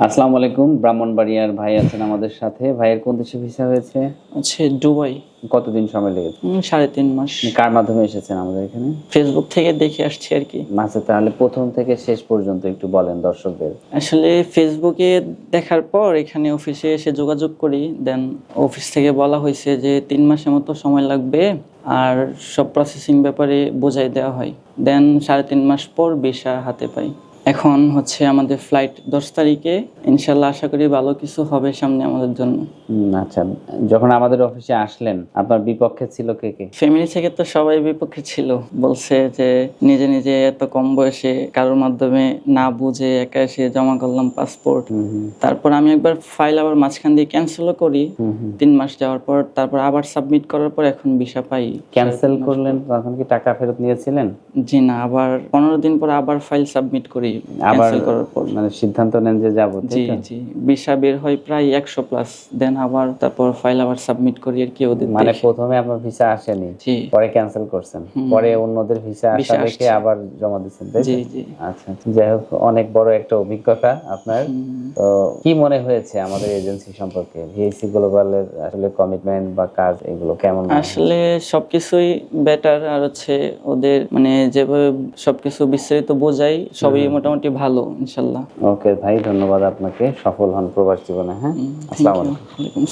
আসসালামু আলাইকুম। ব্রাহ্মণবাড়িয়ার ভাই আছেন আমাদের সাথে। ভাইয়ের কোন দেশে ভিসা হয়েছে? হচ্ছে দুবাই। কতদিন সময় লেগেছে? ৩.৫ মাস। কার মাধ্যমে এসেছেন আমাদের এখানে? ফেসবুক থেকে দেখে আসছি আর কি। আচ্ছা, তাহলে ১ম থেকে শেষ পর্যন্ত একটু বলেন দর্শকদের। আসলে ফেসবুকে দেখার পর এখানে অফিসে এসে যোগাযোগ করি। দেন অফিস থেকে বলা হয়েছে যে ৩ মাসের মতো সময় লাগবে আর সব প্রসেসিং ব্যাপারে বোঝাই দেওয়া হয়। দেন ৩.৫ মাস পর ভিসা হাতে পাই। এখন হচ্ছে আমাদের ফ্লাইট ১০ তারিখে। ইনশাল্লাহ আশা করি ভালো কিছু হবে সামনে আমাদের জন্য। আচ্ছা, যখন আমাদের অফিসে আসলেন আপনার বিপক্ষে ছিল কে কে? ফ্যামিলি থেকে তো সবাই বিপক্ষে ছিল। বলছে যে নিজে নিজে এত কম বয়সে কারোর মাধ্যমে না বুঝে একা এসে জমা করলাম পাসপোর্ট। তারপর আমি একবার ফাইল আবার মাঝখান দিয়ে ক্যান্সেলও করি ৩ মাস যাওয়ার পর। তারপর আবার সাবমিট করার পর এখন ভিসা পাই। ক্যান্সেল করলেন তখন কি টাকা ফেরত নিয়েছিলেন? জি না, আবার ১৫ দিন পর আবার ফাইল সাবমিট করি আবার ক্যান্সেল করার পর। মানে সিদ্ধান্ত নেন যে যাব, জি জি, ভিসা বের হয় প্রায় ১০০+। দেন আবার তারপর ফাইল আবার সাবমিট করি আর কি ওদের মানে দেখে। প্রথমে আপনার ভিসা আসেনি, জি পরে ক্যান্সেল করছেন, পরে অন্যদের ভিসা আসা দেখে আবার জমা দিচ্ছেন, তাই তো? জি জি। আচ্ছা, যাই হোক, অনেক বড় একটা অভিজ্ঞতা আপনার। তো কি মনে হয়েছে আমাদের এজেন্সি সম্পর্কে? ভিএসি গ্লোবালের আসলে কমিটমেন্ট বা কাজ এগুলো কেমন? আসলে সবকিছুই বেটার। আর হচ্ছে ওদের মানে যেভাবে সবকিছু বিস্তারিত বোঝাই সবই মোটামুটি ভালো ইনশাল্লাহ। ওকে ভাই, ধন্যবাদ আপনাকে। সফল হন প্রবাস জীবনে। হ্যাঁ, আসসালামু আলাইকুম।